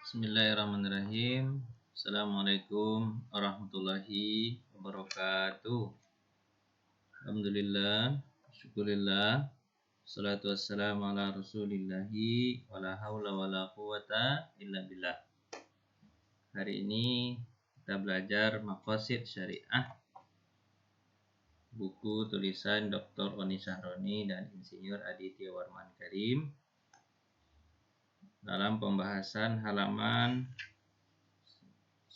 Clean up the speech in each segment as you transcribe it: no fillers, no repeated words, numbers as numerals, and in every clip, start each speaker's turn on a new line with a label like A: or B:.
A: Bismillahirrahmanirrahim. Assalamualaikum warahmatullahi wabarakatuh. Alhamdulillah, syukurillah, salatu wassalamu ala rasulillahi wala hawla wala quwata illa billah. Hari ini kita belajar maqasid syariah, buku tulisan Dr. Oni Sahroni dan Insinyur Aditya Warman Karim, dalam pembahasan halaman 174.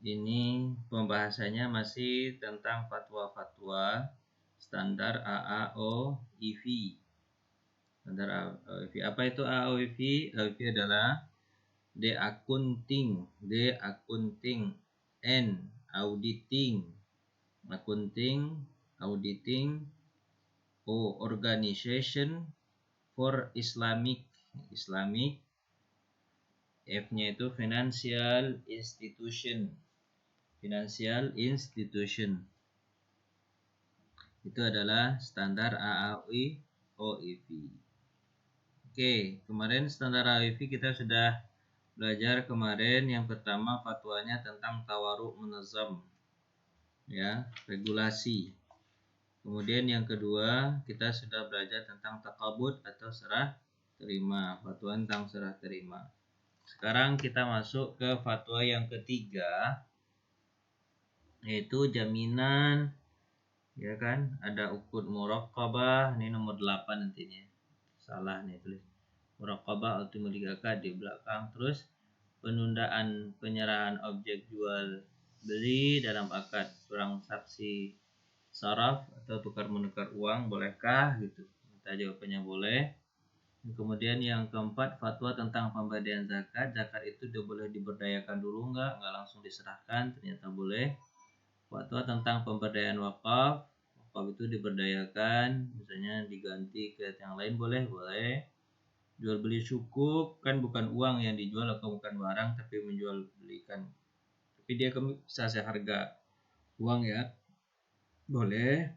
A: Ini pembahasannya masih tentang fatwa-fatwa standar AAOIV. Standar AAOIV. Apa itu AAOIV? AAOIV adalah The Accounting and Auditing Organization for Islamic, F-nya itu Financial Institution. Itu adalah standar AAOIV. Oke, kemarin standar AAOIV kita sudah belajar kemarin. Yang pertama fatwanya tentang tawaruk munazam, ya, regulasi. Kemudian yang kedua kita sudah belajar tentang takabud atau serah terima, fatwa tentang serah terima. Sekarang kita masuk ke fatwa yang ketiga, yaitu jaminan, ya kan? Ada uqud muraqabah, ini nomor 8 nantinya. Salah nih tulis. Muraqabah ultimate akad di belakang, terus penundaan penyerahan objek jual beli dalam akad transaksi saraf atau tukar menukar uang, bolehkah gitu? Kita jawabannya boleh. Kemudian yang keempat, fatwa tentang pemberian zakat. Zakat itu boleh diberdayakan dulu enggak langsung diserahkan? Ternyata boleh. Fatwa tentang pemberdayaan wakaf. Wakaf itu diberdayakan, misalnya diganti ke yang lain, boleh. Jual beli sukuk, kan bukan uang yang dijual atau bukan barang, tapi menjual belikan. Tapi dia bisa seharga uang, ya. Boleh.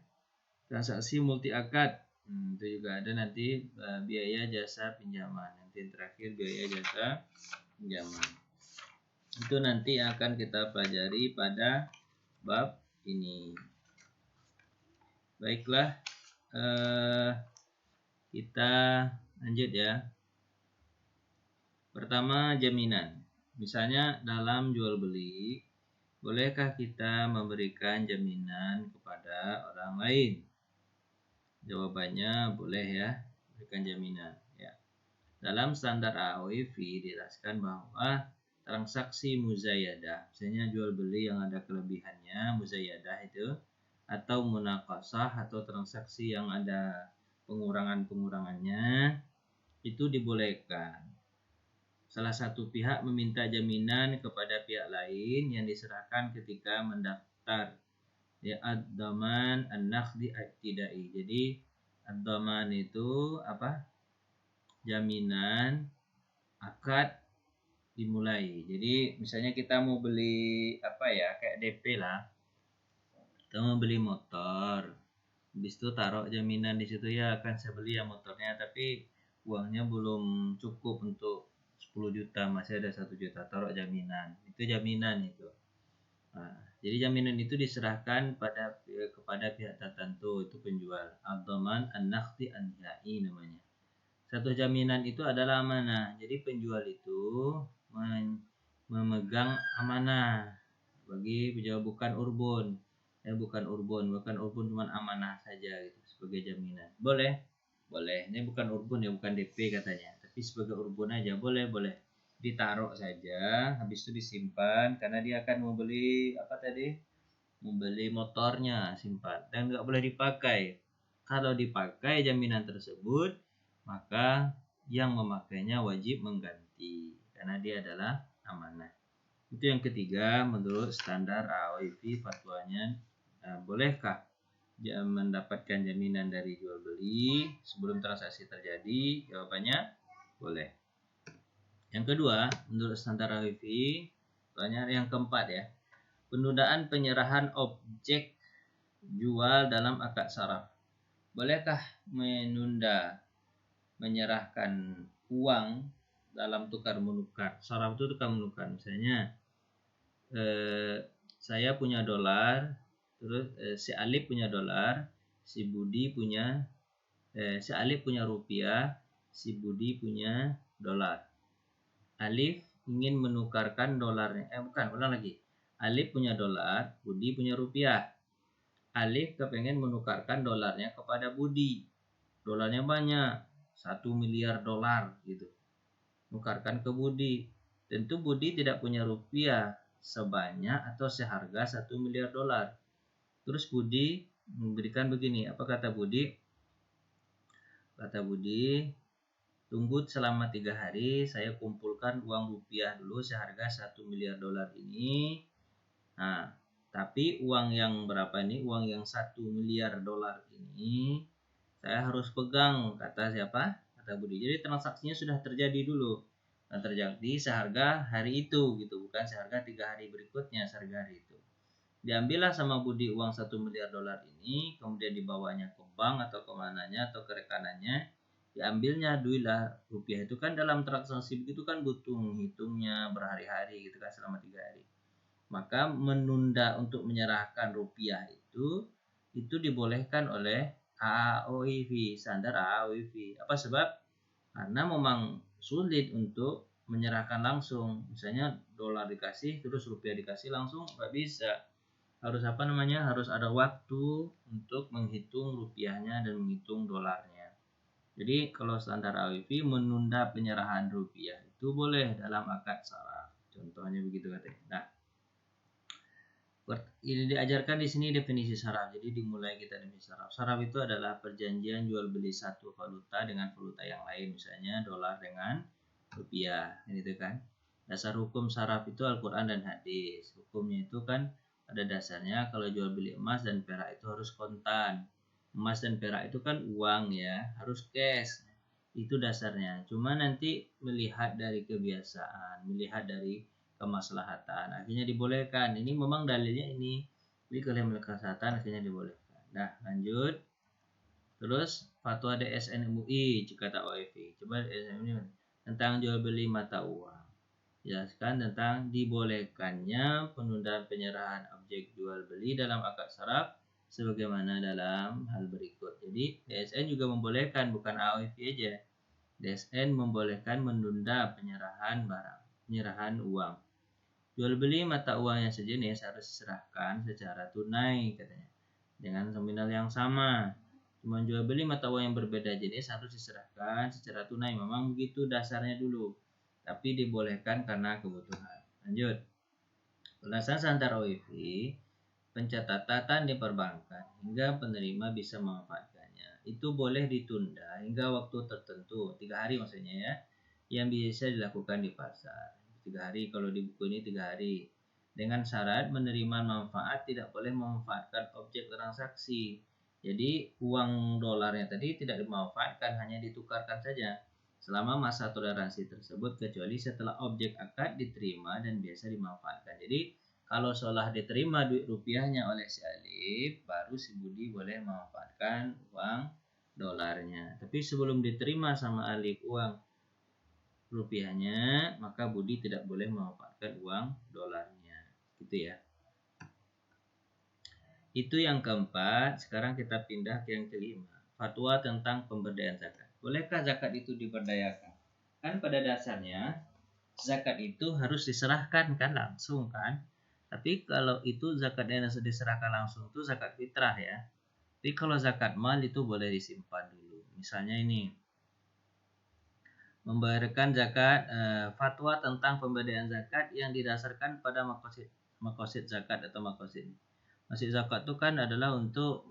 A: Transaksi multi akad, itu juga ada nanti. Biaya jasa pinjaman, nanti terakhir biaya jasa pinjaman. Itu nanti akan kita pelajari pada bab ini. Baiklah, kita lanjut ya. Pertama, jaminan. Misalnya dalam jual beli, bolehkah kita memberikan jaminan kepada orang lain? Jawabannya boleh, ya, berikan jaminan, ya. Dalam standar AAOIV dijelaskan bahwa transaksi muzayadah, misalnya jual beli yang ada kelebihannya, muzayadah itu, atau munaqasah atau transaksi yang ada pengurangannya, itu dibolehkan. Salah satu pihak meminta jaminan kepada pihak lain yang diserahkan ketika mendaftar, ya, ad-daman an-nakhdi at-tidai. Jadi ad-daman itu apa? Jaminan akad dimulai. Jadi misalnya kita mau beli apa ya, kayak DP lah. Kita mau beli motor. Habis itu taruh jaminan di situ, ya kan, saya beli ya motornya, tapi uangnya belum cukup untuk 10 juta, masih ada 1 juta, taruh jaminan. Itu jaminan itu. Nah, jadi jaminan itu diserahkan kepada pihak tertentu, itu penjual. Ad-dhaman an-nakhdi an-nihai namanya. Satu jaminan itu adalah amanah. Jadi penjual itu memegang amanah bagi penjual, bukan urbun. Bukan urbun, cuma amanah saja gitu sebagai jaminan. Boleh. Ini bukan urbun, ya, bukan DP katanya. Tapi sebagai urbun aja boleh. Ditaruh saja, habis itu disimpan, karena dia akan membeli motornya, simpan, dan nggak boleh dipakai. Kalau dipakai jaminan tersebut, maka yang memakainya wajib mengganti, karena dia adalah amanah. Itu yang ketiga, menurut standar AAOIV fatwanya, bolehkah mendapatkan jaminan dari jual beli sebelum transaksi terjadi? Jawabannya boleh. Yang kedua, menurut standar AAOIV, yang keempat, ya, Penundaan penyerahan objek jual dalam akad saraf. Bolehkah menunda menyerahkan uang dalam tukar menukar? Saraf itu tukar menukar. Misalnya saya punya dolar, terus si Alif punya dolar, si Budi punya si Alif punya rupiah, si Budi punya dolar. Alif ingin menukarkan dolarnya. Ulang lagi. Alif punya dolar, Budi punya rupiah. Alif kepengen menukarkan dolarnya kepada Budi. Dolarnya banyak, 1 miliar dolar gitu. Nukarkan ke Budi. Tentu Budi tidak punya rupiah sebanyak atau seharga 1 miliar dolar. Terus Budi memberikan begini. Apa kata Budi? Kata Budi, tunggu selama 3 hari, saya kumpulkan uang rupiah dulu seharga 1 miliar dolar ini. Nah, tapi uang yang berapa ini? Uang yang 1 miliar dolar ini saya harus pegang, kata siapa? Kata Budi. Jadi transaksinya sudah terjadi dulu. Nah, terjadi seharga hari itu gitu, bukan seharga 3 hari berikutnya, seharga hari itu. Diambillah sama Budi uang 1 miliar dolar ini, kemudian dibawanya ke bank atau kemananya atau ke rekanannya, diambilnya duit lah. Rupiah itu kan dalam transaksi begitu kan butuh menghitungnya berhari-hari gitu kan, selama 3 hari. Maka menunda untuk menyerahkan rupiah itu dibolehkan oleh AAOIV, standar AAOIV. Apa sebab? Karena memang sulit untuk menyerahkan langsung. Misalnya dolar dikasih terus rupiah dikasih langsung, nggak bisa. Harus harus ada waktu untuk menghitung rupiahnya dan menghitung dolarnya. Jadi kalau standar AWV menunda penyerahan rupiah itu boleh dalam akad saraf. Contohnya begitu katanya. Nah, ini diajarkan di sini definisi saraf. Jadi dimulai kita definisi saraf. Saraf itu adalah perjanjian jual beli satu valuta dengan valuta yang lain, misalnya dolar dengan rupiah, gitu kan. Dasar hukum saraf itu Al-Qur'an dan hadis. Hukumnya itu kan pada dasarnya kalau jual beli emas dan perak itu harus kontan. Emas dan perak itu kan uang ya, harus cash. Itu dasarnya. Cuma nanti melihat dari kebiasaan, melihat dari kemaslahatan, akhirnya dibolehkan. Ini memang dalilnya ini. Jadi kalau kesehatan akhirnya dibolehkan. Nah, lanjut. Terus fatwa DSN MUI kata OFI. Coba DSN MUI tentang jual beli mata uang. Jelaskan tentang dibolehkannya penundaan penyerahan objek jual beli dalam akad saraf sebagaimana dalam hal berikut. Jadi DSN juga membolehkan, bukan AOFI aja. DSN membolehkan menunda penyerahan barang, penyerahan uang. Jual beli mata uang yang sejenis harus diserahkan secara tunai katanya, dengan nominal yang sama. Cuma jual beli mata uang yang berbeda jenis harus diserahkan secara tunai. Memang begitu dasarnya dulu, tapi dibolehkan karena kebutuhan. Lanjut. Berdasarkan standar OIV, pencatatan di perbankan hingga penerima bisa memanfaatkannya itu boleh ditunda hingga waktu tertentu, 3 hari maksudnya ya, yang bisa dilakukan di pasar. 3 hari, kalau di buku ini 3 hari. Dengan syarat menerima manfaat tidak boleh memanfaatkan objek transaksi. Jadi uang dolarnya tadi tidak dimanfaatkan, hanya ditukarkan saja selama masa toleransi tersebut, kecuali setelah objek akad diterima dan biasa dimanfaatkan. Jadi kalau seolah diterima duit rupiahnya oleh si Alif, baru si Budi boleh memanfaatkan uang dolarnya. Tapi sebelum diterima sama Alif uang rupiahnya, maka Budi tidak boleh memanfaatkan uang dolarnya. Gitu ya. Itu yang keempat. Sekarang kita pindah ke yang kelima. Fatwa tentang pemberdayaan zakat. Bolehkah zakat itu diberdayakan? Kan pada dasarnya zakat itu harus diserahkan kan langsung kan. Tapi kalau itu zakat yang diserahkan langsung itu zakat fitrah ya. Tapi kalau zakat mal itu boleh disimpan dulu. Misalnya ini membayarkan zakat, fatwa tentang pemberdayaan zakat yang didasarkan pada makosid zakat atau makosid. Maksud zakat itu kan adalah untuk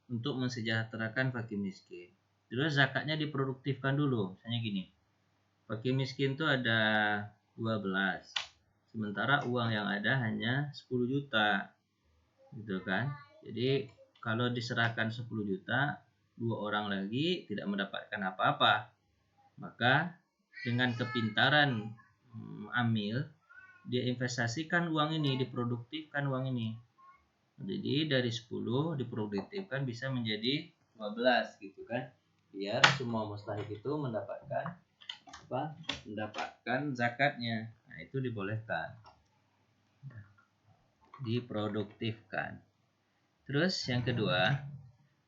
A: untuk mensejahterakan fakir miskin. Terus zakatnya diproduktifkan dulu. Misalnya gini. Fakir miskin itu ada 12. Sementara uang yang ada hanya 10 juta. Gitu kan. Jadi kalau diserahkan 10 juta, 2 orang lagi tidak mendapatkan apa-apa. Maka dengan kepintaran amil, dia investasikan uang ini, diproduktifkan uang ini. Jadi dari 10 diproduktifkan bisa menjadi 12 gitu kan. Biar semua mustahik itu mendapatkan apa? Mendapatkan zakatnya. Nah, itu dibolehkan. Diproduktifkan. Terus yang kedua,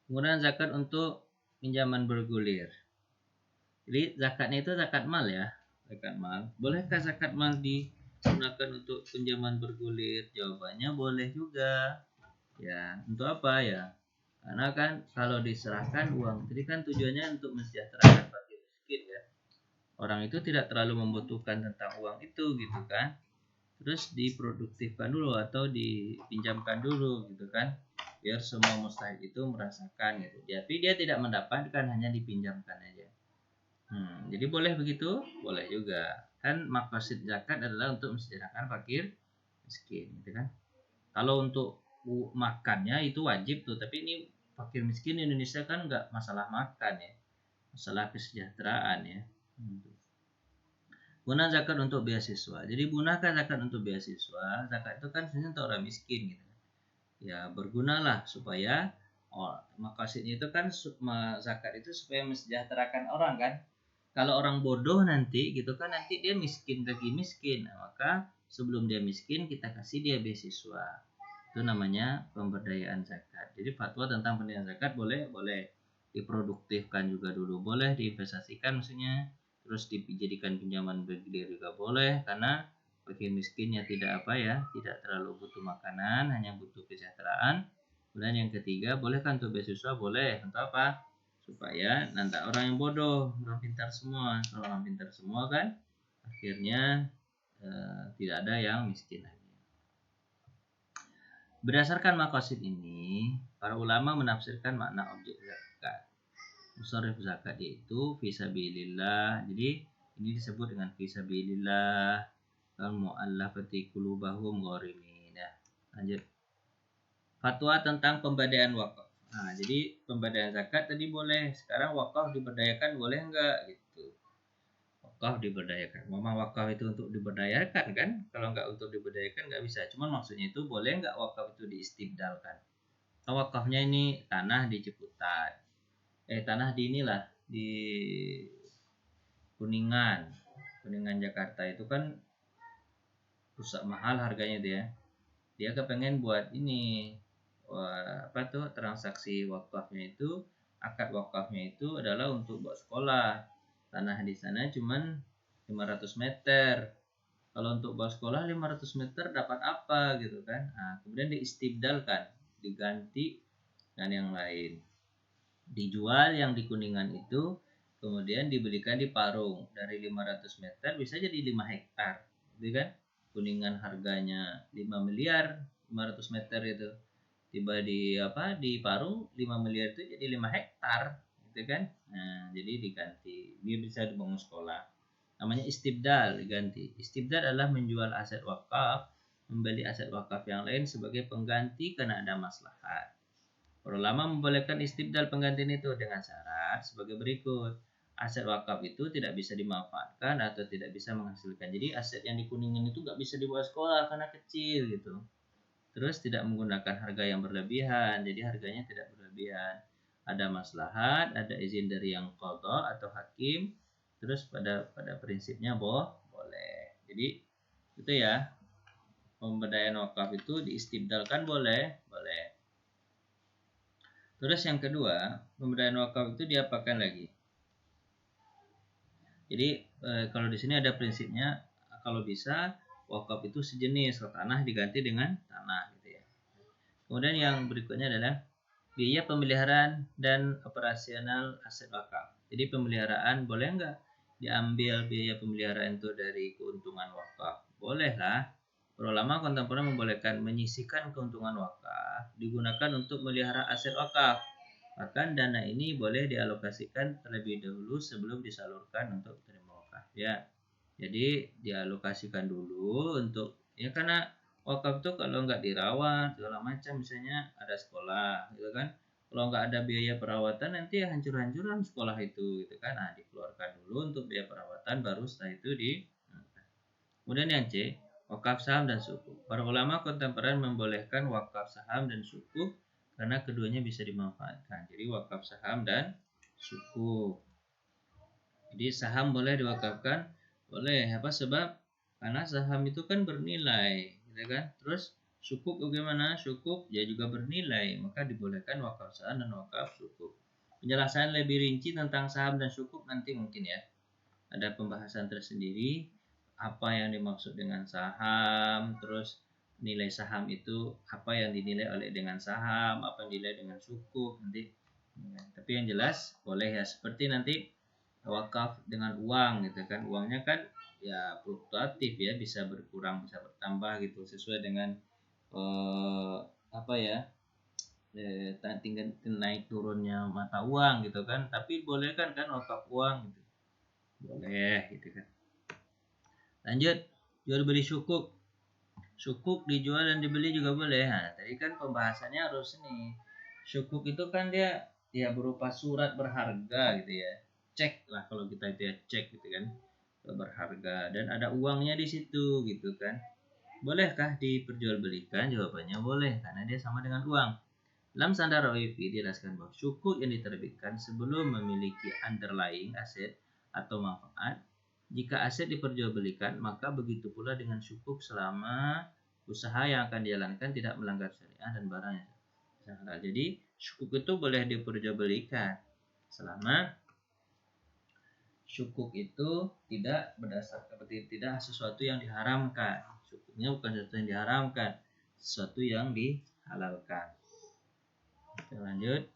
A: penggunaan zakat untuk pinjaman bergulir. Jadi zakatnya itu zakat mal ya, zakat mal. Bolehkah zakat mal digunakan untuk pinjaman bergulir? Jawabannya boleh juga. Ya, untuk apa ya? Karena kan kalau diserahkan uang, jadi kan tujuannya untuk mensejahterakan fakir miskin ya. Orang itu tidak terlalu membutuhkan tentang uang itu gitu kan. Terus diproduktifkan dulu atau dipinjamkan dulu gitu kan. Biar semua mustahik itu merasakan gitu. Tapi dia tidak mendapatkan, hanya dipinjamkan aja. Jadi boleh begitu? Boleh juga. Kan maqasid zakat adalah untuk mensejahterakan fakir miskin gitu kan. Kalau untuk makannya itu wajib tuh, tapi ini fakir miskin di Indonesia kan nggak masalah makan ya, masalah kesejahteraan ya. Guna zakat untuk beasiswa. Jadi gunakan zakat untuk beasiswa. Zakat itu kan sebenarnya untuk orang miskin gitu. Ya bergunalah supaya maqasidnya itu kan zakat itu supaya mensejahterakan orang kan. Kalau orang bodoh nanti gitu kan, nanti dia miskin lagi miskin. Nah, maka sebelum dia miskin kita kasih dia beasiswa. Itu namanya pemberdayaan zakat. Jadi fatwa tentang pemberdayaan zakat boleh diproduktifkan juga dulu, boleh diinvestasikan maksudnya, terus dijadikan pinjaman bergilir juga boleh, karena bagi miskinnya tidak tidak terlalu butuh makanan, hanya butuh kesejahteraan. Kemudian yang ketiga, bolehkan untuk beasiswa? Boleh. Untuk apa? Supaya nanti orang yang bodoh, orang pintar semua. Kalau orang pintar semua kan akhirnya tidak ada yang miskin lagi. Berdasarkan maqasid ini, para ulama menafsirkan makna objek zakat. Musharrif zakat yaitu fisabilillah. Jadi ini disebut dengan fisabilillah, kal mu'allafati qulubahum gharimin. Nah, lanjut. Fatwa tentang pemberdayaan wakaf. Nah, jadi pemberdayaan zakat tadi boleh, sekarang wakaf diberdayakan boleh enggak gitu. Wakaf diberdayakan. Memang wakaf itu untuk diberdayakan kan? Kalau enggak untuk diberdayakan enggak bisa. Cuman maksudnya itu boleh enggak wakaf itu diistibdalkan? Wakafnya ini tanah di Ciputat. Tanah di inilah di Kuningan. Kuningan Jakarta itu kan rusak mahal harganya dia. Dia kepengen buat ini transaksi wakafnya itu, akad wakafnya itu adalah untuk buat sekolah. Tanah di sana cuman 500 meter. Kalau untuk buat sekolah 500 meter dapat apa gitu kan. Nah, kemudian diistibdalkan, diganti dengan yang lain. Dijual yang di Kuningan itu, kemudian dibelikan di Parung. Dari 500 meter bisa jadi 5 hektar gitu kan. Kuningan harganya 5 miliar 500 meter itu, tiba di Parung 5 miliar itu jadi 5 hektar gitu kan. Nah, jadi diganti, dia bisa dibangun sekolah. Namanya istibdal, diganti. Istibdal adalah menjual aset wakaf, membeli aset wakaf yang lain sebagai pengganti karena ada maslahat. Para ulama membolehkan istibdal penggantian itu dengan syarat sebagai berikut. Aset wakaf itu tidak bisa dimanfaatkan atau tidak bisa menghasilkan. Jadi aset yang di Kuningan itu nggak bisa dibuat sekolah karena kecil gitu. Terus tidak menggunakan harga yang berlebihan, jadi harganya tidak berlebihan. Ada maslahat, ada izin dari yang qadha atau hakim. Terus pada prinsipnya boleh. Jadi itu ya, pemberdayaan wakaf itu diistibdalkan boleh. Terus yang kedua, pemberdayaan wakaf itu diapakan lagi? Jadi kalau di sini ada prinsipnya, kalau bisa wakaf itu sejenis, tanah diganti dengan tanah gitu ya. Kemudian yang berikutnya adalah biaya pemeliharaan dan operasional aset wakaf. Jadi pemeliharaan boleh nggak diambil biaya pemeliharaan itu dari keuntungan wakaf? Boleh lah. Para ulama kontemporer membolehkan menyisihkan keuntungan wakaf digunakan untuk melihara aset wakaf. Bahkan dana ini boleh dialokasikan terlebih dahulu sebelum disalurkan untuk terima wakaf ya. Jadi dialokasikan dulu untuk karena wakaf itu kalau nggak dirawat segala macam, misalnya ada sekolah gitu kan, kalau nggak ada biaya perawatan nanti hancur-hancuran sekolah itu gitu kan. Nah, dikeluarkan dulu untuk biaya perawatan, baru setelah itu kemudian yang C, wakaf saham dan sukuk. Para ulama kontemporer membolehkan wakaf saham dan sukuk karena keduanya bisa dimanfaatkan. Jadi wakaf saham dan sukuk. Jadi saham boleh diwakafkan, boleh apa sebab karena saham itu kan bernilai, gitu kan? Terus sukuk bagaimana? Sukuk ya juga bernilai, maka dibolehkan wakaf saham dan wakaf sukuk. Penjelasan lebih rinci tentang saham dan sukuk nanti mungkin ya. Ada pembahasan tersendiri apa yang dimaksud dengan saham, terus nilai saham itu apa yang dinilai oleh dengan saham, apa yang dinilai dengan sukuk nanti. Tapi yang jelas boleh ya, seperti nanti wakaf dengan uang gitu kan, uangnya kan ya fluktuatif ya, bisa berkurang bisa bertambah gitu sesuai dengan apa ya tinggal naik turunnya mata uang gitu kan. Tapi boleh kan wakaf uang gitu, boleh gitu kan. Lanjut, jual beli sukuk. Sukuk dijual dan dibeli juga boleh. Nah, tadi kan pembahasannya harus ini. Sukuk itu kan dia berupa surat berharga gitu ya. Cek lah kalau kita itu ya, cek gitu kan. Berharga dan ada uangnya di situ gitu kan. Bolehkah diperjualbelikan? Jawabannya boleh karena dia sama dengan uang. Dalam standar OIV dijelaskan bahwa sukuk yang diterbitkan sebelum memiliki underlying aset atau manfaat. Jika aset diperjualbelikan, maka begitu pula dengan sukuk selama usaha yang akan dijalankan tidak melanggar syariah dan barangnya. Jadi sukuk itu boleh diperjualbelikan selama sukuk itu tidak berdasarkan tidak sesuatu yang diharamkan. Sukuknya bukan sesuatu yang diharamkan, sesuatu yang dihalalkan. Kita lanjut.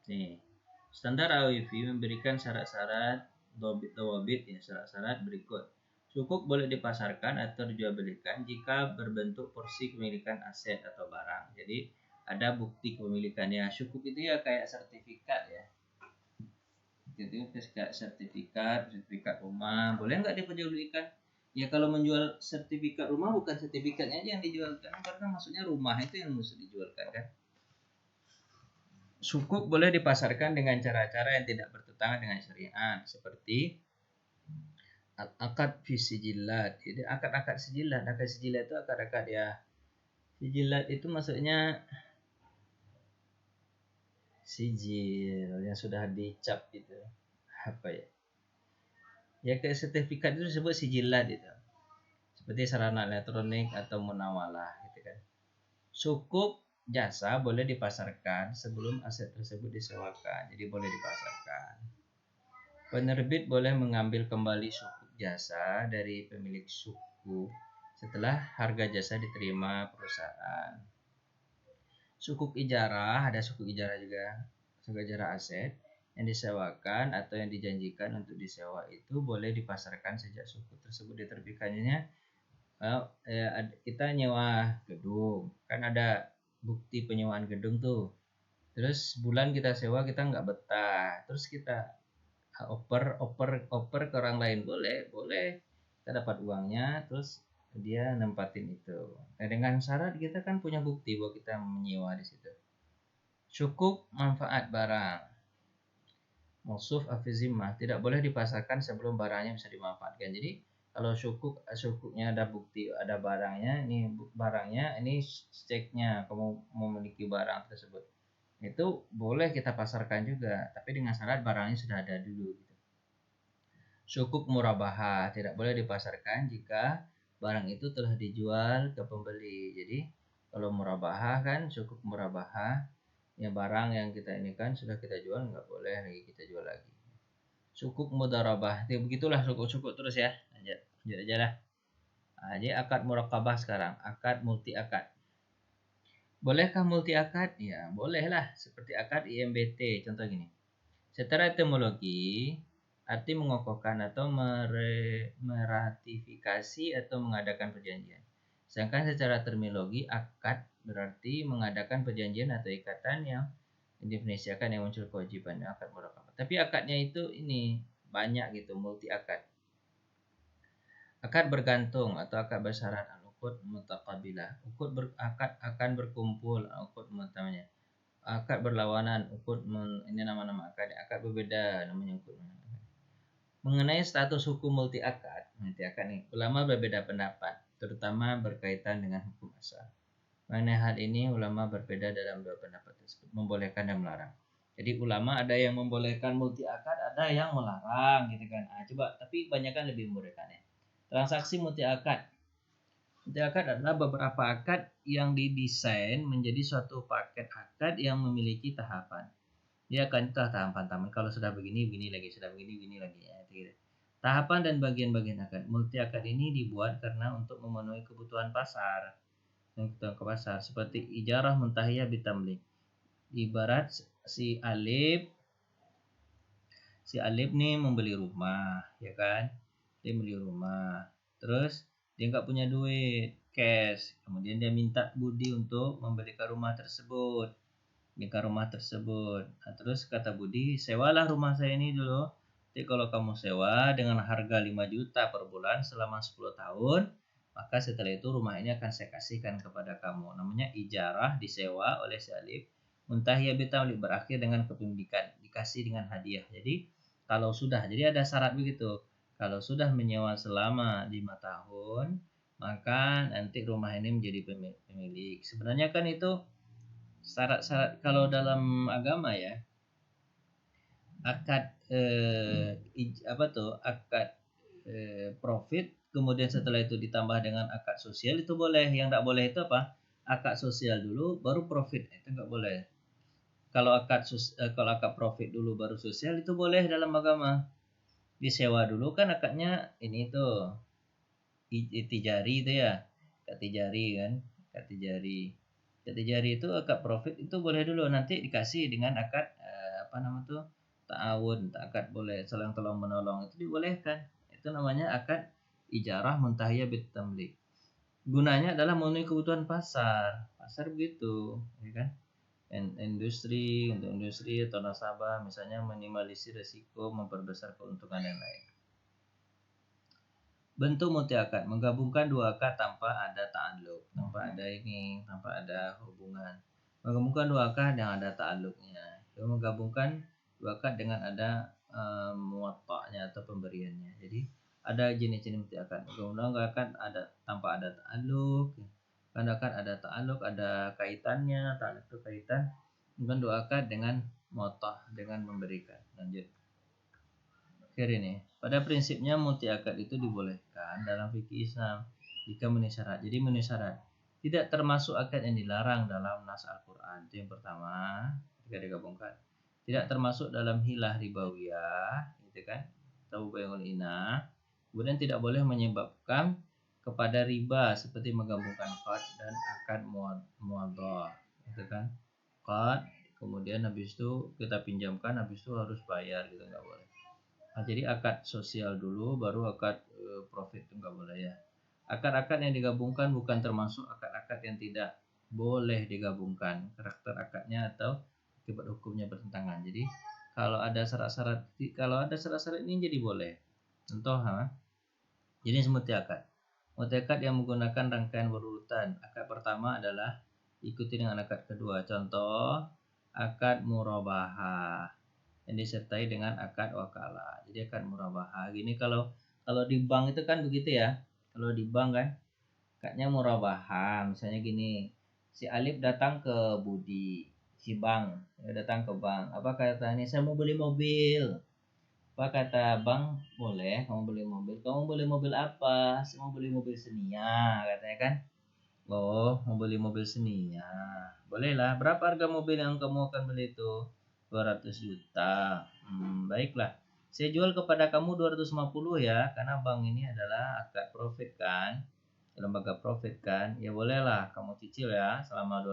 A: Nih, standar AOIV memberikan syarat-syarat dawabit ya, syarat-syarat berikut. Sukuk boleh dipasarkan atau dijualbelikan jika berbentuk porsi kepemilikan aset atau barang. Jadi ada bukti kepemilikannya. Sukuk itu ya kayak sertifikat ya. Itu kayak sertifikat rumah. Boleh nggak diperjualbelikan? Ya kalau menjual sertifikat rumah bukan sertifikatnya aja yang dijualkan, karena maksudnya rumah itu yang mesti dijualkan kan. Sukuk boleh dipasarkan dengan cara-cara yang tidak bertentangan dengan syariat, seperti akad fisijilat. Jadi akad sijilat itu akad ya. Sijilat itu maksudnya sijil yang sudah dicap gitu. Apa ya? Ya kayak sertifikat itu disebut sijilat itu. Seperti sarana elektronik atau munawalah gitu kan. Sukuk jasa boleh dipasarkan sebelum aset tersebut disewakan. Jadi boleh dipasarkan. Penerbit boleh mengambil kembali sukuk jasa dari pemilik sukuk setelah harga jasa diterima perusahaan. Sukuk ijarah, ada sukuk ijarah juga, sukuk ijarah aset yang disewakan atau yang dijanjikan untuk disewa itu boleh dipasarkan sejak sukuk tersebut diterbitkannya. Kita nyewa gedung, kan ada bukti penyewaan gedung tuh. Terus bulan kita sewa kita nggak betah, terus kita oper ke orang lain, boleh kita dapat uangnya, terus dia nempatin itu. Nah, dengan syarat kita kan punya bukti bahwa kita menyewa di situ. Sukuk manfaat barang. Mausuf afizimah tidak boleh dipasarkan sebelum barangnya bisa dimanfaatkan. Jadi kalau sukuknya ada bukti, ada barangnya, ini ceknya kamu memiliki barang tersebut. Itu boleh kita pasarkan juga, tapi dengan syarat barangnya sudah ada dulu gitu. Sukuk murabahah tidak boleh dipasarkan jika barang itu telah dijual ke pembeli. Jadi kalau murabahah kan sukuk murabahah ya, barang yang kita ini kan sudah kita jual nggak boleh lagi kita jual lagi. Sukuk mudarabah, begitulah sukuk terus ya, lanjut aja lah. Jadi akad murakabah sekarang, akad multi akad. Bolehkah multi akad? Ya bolehlah, seperti akad IMBT contoh gini. Secara etimologi, arti mengokohkan atau meratifikasi atau mengadakan perjanjian. Sedangkan secara terminologi, akad berarti mengadakan perjanjian atau ikatan yang didefinisikan yang muncul kewajiban akad murakabah. Tapi akadnya itu ini banyak gitu, multi akad. Akad bergantung atau akad bersyarat, al-uqud mutaqabilah. Akad akan berkumpul, uqud namanya. Akad berlawanan, uqud ini nama-nama akad. Akad berbeda namanya uqud. Mengenai status hukum multi akad, Multi akad nih. Ulama berbeda pendapat, terutama berkaitan dengan hukum asal. Mengenai hal ini ulama berbeda dalam dua pendapat tersebut, membolehkan dan melarang. Jadi ulama ada yang membolehkan multi akad, ada yang melarang gitu kan. Coba tapi kebanyakan lebih membolehkan ya. Transaksi multi akad. Multi akad adalah beberapa akad yang didesain menjadi suatu paket akad yang memiliki tahapan. Dia akan tahapan-tahapan. Kalau sudah begini, begini lagi, sudah begini, begini lagi ya. Gitu. Tahapan dan bagian-bagian akad. Multi akad ini dibuat karena untuk memenuhi kebutuhan pasar. Kebutuhan ke pasar seperti ijarah muntahiyah bitamlik. Ibarat si Alif nih membeli rumah, ya kan? Dia beli rumah. Terus dia nggak punya duit cash. Kemudian dia minta Budi untuk membelikan rumah tersebut. Nah, terus kata Budi, sewalah rumah saya ini dulu. Jadi kalau kamu sewa dengan harga 5 juta per bulan selama 10 tahun, maka setelah itu rumah ini akan saya kasihkan kepada kamu. Namanya ijarah, disewa oleh si Alif. Muntahiyah bitamlik, berakhir dengan kepemilikan, dikasih dengan hadiah. Jadi kalau sudah, jadi ada syarat begitu. Kalau sudah menyewa selama 5 tahun, maka nanti rumah ini menjadi pemilik. Sebenarnya kan itu syarat-syarat kalau dalam agama ya, akad akad profit, kemudian setelah itu ditambah dengan akad sosial itu boleh. Yang tidak boleh itu apa? Akad sosial dulu baru profit, itu nggak boleh. Kalau akad profit dulu baru sosial itu boleh dalam agama. Disewa dulu kan akadnya ini tuh tijari itu ya, akad tijari kan, akad tijari. Akad tijari itu akad profit itu boleh dulu, nanti dikasih dengan akad ta'awun, akad boleh saling tolong menolong, itu dibolehkan. Itu namanya akad ijarah muntahiyah bitamlik. Gunanya adalah memenuhi kebutuhan pasar begitu, ya kan? Industri atau nasabah misalnya minimalisir risiko, memperbesar keuntungan dan lain. Bentuk multi akad menggabungkan dua akad tanpa ada ta'alluq, tanpa ada hubungan. Menggabungkan dua akad yang ada ta'alluqnya. Menggabungkan dua akad dengan ada muwatta'nya atau pemberiannya. Jadi ada jenis-jenis multi akad. Menggabungkan akad ada tanpa ada ta'alluq. Kadang ada ta'alluq, ada kaitannya, ta'alluq itu kaitan. Kemudian dua akad dengan muwatta', dengan memberikan. Lanjut. Akhir ini. Pada prinsipnya multi akad itu dibolehkan dalam fikih Islam jika memenuhi syarat. Jadi memenuhi syarat. Tidak termasuk akad yang dilarang dalam nas Al-Quran. Itu yang pertama, ketika digabungkan. Tidak termasuk dalam hilah ribawiyah, gitu kan? Atau bay'ul inah. Kemudian tidak boleh menyebabkan kepada riba seperti menggabungkan qad dan akad muwadhah, gitu kan? Qad, kemudian habis itu kita pinjamkan, habis itu harus bayar, gitu nggak boleh. Nah, jadi akad sosial dulu baru akad profit, itu nggak boleh ya. Akad-akad yang digabungkan bukan termasuk akad-akad yang tidak boleh digabungkan, karakter akadnya atau akibat hukumnya bertentangan. Jadi kalau ada syarat-syarat ini jadi boleh. Contoh, jenis multi akad. Multi akad yang menggunakan rangkaian berurutan. Akad pertama adalah ikuti dengan akad kedua. Contoh, akad murabahah yang disertai dengan akad wakalah. Jadi akad murabahah. Gini kalau di bank itu kan begitu ya. Kalau di bank kan akadnya murabahah. Misalnya gini, si Alif datang ke Budi, si Bang datang ke bank. Apa kata ini? Saya mau beli mobil. Apa kata Bang? Boleh, kamu beli mobil. Kamu beli mobil apa? Saya mau beli mobil Xenia, katanya kan. Oh, mau beli mobil Xenia. Bolehlah. Berapa harga mobil yang kamu akan beli itu? 200 juta. Baiklah. Saya jual kepada kamu 250 ya, karena bank ini adalah akad profit kan. Lembaga profit kan. Ya bolehlah kamu cicil ya selama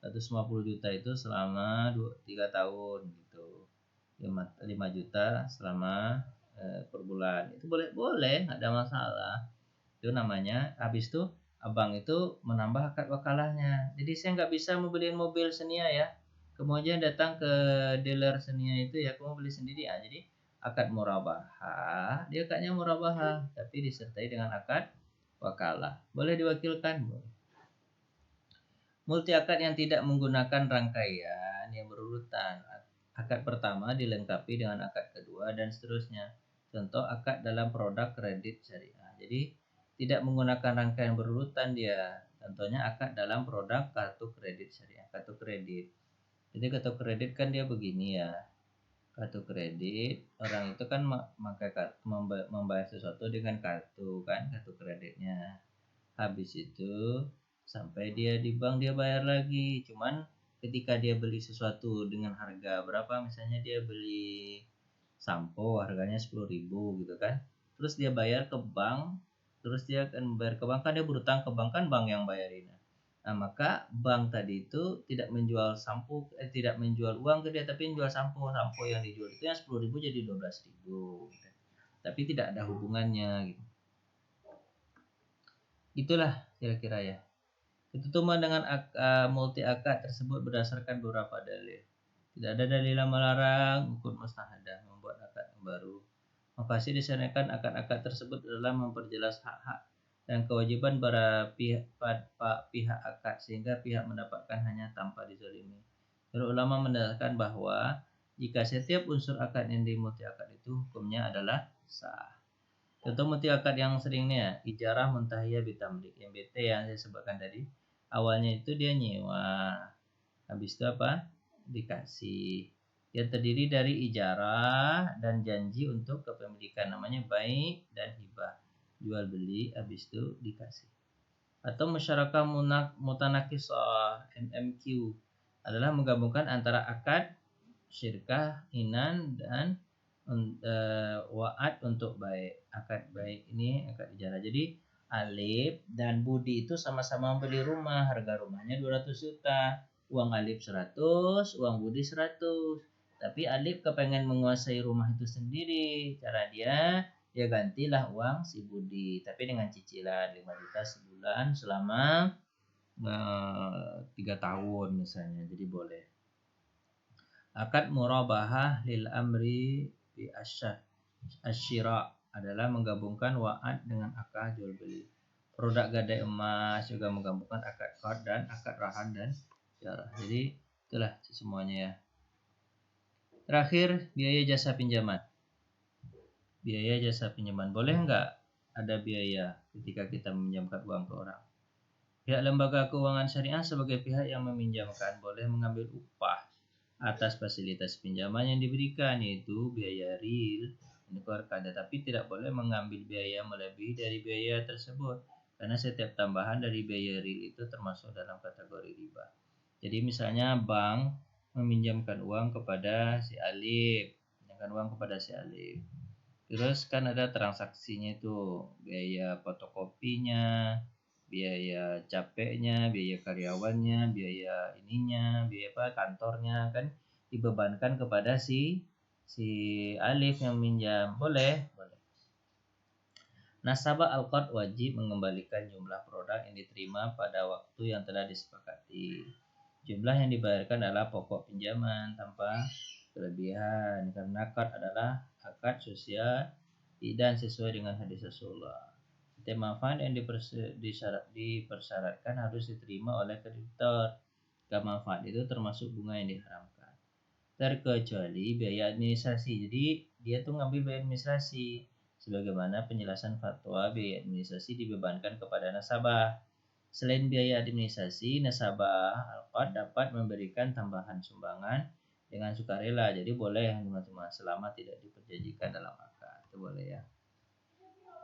A: 250 juta itu selama 3 tahun gitu. 5 juta selama per bulan. Itu boleh, nggak ada masalah. Itu namanya habis itu abang itu menambah akad wakalahnya. Jadi saya nggak bisa membeliin mobil Xenia ya. Kemudian datang ke dealer Xenia itu ya, kamu beli sendiri ya. Jadi akad murabahah, dia akadnya murabahah tapi disertai dengan akad wakalah. Boleh diwakilkan, boleh. Multi akad yang tidak menggunakan rangkaian yang berurutan. Akad pertama dilengkapi dengan akad kedua dan seterusnya. contoh akad dalam produk kredit syariah. Jadi tidak menggunakan rangkaian berurutan dia. Contohnya akad dalam produk kartu kredit syariah, kartu kredit. Jadi kartu kredit kan dia begini ya. Kartu kredit, orang itu kan memakai kartu, membayar sesuatu dengan kartu kan, kartu kreditnya. Habis itu sampai dia di bank dia bayar lagi. Cuman ketika dia beli sesuatu dengan harga berapa, misalnya dia beli sampo harganya 10.000 gitu kan, terus dia bayar ke bank, terus dia akan bayar ke bank, kan dia berutang ke bank, kan bank yang bayarin. Nah, maka bank tadi itu tidak menjual sampo, tidak menjual uang ke dia, tapi menjual sampo. Sampo yang dijual itu yang 10.000 jadi 12.000 gitu. Tapi tidak ada hubungannya gitu. Itulah kira-kira ya. Ketentuan dengan multi akad tersebut berdasarkan beberapa dalil. Tidak ada dalil yang melarang hukum mustahadah membuat akad baru. Makasih disarankan akad-akad tersebut adalah memperjelas hak-hak dan kewajiban para pihak akad sehingga pihak mendapatkan hanya tanpa dizalimi. Para ulama mendasarkan bahwa jika setiap unsur akad yang di multi akad itu hukumnya adalah sah. Contoh multi akad yang seringnya ijarah muntahiyah bitamlik, yang BT yang saya sebutkan tadi. Awalnya itu dia nyewa, habis itu apa? Dikasih. Yang terdiri dari ijarah dan janji untuk kepemilikan, namanya bai dan hibah, jual beli, habis itu dikasih. Atau musyarakah mutanakisah MMQ adalah menggabungkan antara akad syirkah inan dan wa'ad untuk baik. Akad baik ini akad ijarah. Jadi Alif dan Budi itu sama-sama beli rumah, harga rumahnya 200 juta. Uang Alif 100, uang Budi 100. Tapi Alif kepengen menguasai rumah itu sendiri. Cara dia gantilah uang si Budi, tapi dengan cicilan 5 juta sebulan selama 3 tahun misalnya. Jadi boleh. Akad murabahah lil amri bi asyira adalah menggabungkan wa'ad dengan akad jual beli. Produk gadai emas juga menggabungkan akad qard dan akad rahan dan jarah. Jadi itulah semuanya ya. Terakhir, biaya jasa pinjaman. Biaya jasa pinjaman. Boleh nggak ada biaya ketika kita meminjamkan uang ke orang? Pihak lembaga keuangan syariah sebagai pihak yang meminjamkan boleh mengambil upah atas fasilitas pinjaman yang diberikan, yaitu biaya real yang dikeluarkan, tetapi tidak boleh mengambil biaya melebihi dari biaya tersebut, karena setiap tambahan dari biaya real itu termasuk dalam kategori riba. Jadi misalnya bank meminjamkan uang kepada si Alif, terus kan ada transaksinya itu, biaya fotokopinya, biaya capeknya, biaya karyawannya, biaya ininya, biaya kantornya, kan dibebankan kepada si Alif yang minjam. Boleh. Nasabah al-qard wajib mengembalikan jumlah produk yang diterima pada waktu yang telah disepakati. Jumlah yang dibayarkan adalah pokok pinjaman tanpa kelebihan, karena qard adalah akad sosial dan sesuai dengan hadis Rasulullah. Manfaat yang dipersyaratkan harus diterima oleh kreditor. Manfaat itu termasuk bunga yang diharamkan, terkecuali biaya administrasi. Jadi dia tuh ngambil biaya administrasi. Sebagaimana penjelasan fatwa, biaya administrasi dibebankan kepada nasabah. Selain biaya administrasi, nasabah al-qard dapat memberikan tambahan sumbangan dengan sukarela. Jadi boleh teman-teman, selama tidak diperjanjikan dalam akad. Itu boleh ya.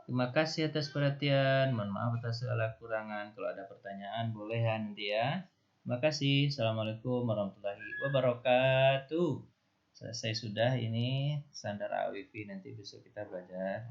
A: Terima kasih atas perhatian. Mohon maaf atas segala kekurangan. Kalau ada pertanyaan boleh ya nanti ya. Terima kasih. Assalamualaikum warahmatullahi wabarakatuh. Selesai sudah ini standar AWIFI, nanti besok kita belajar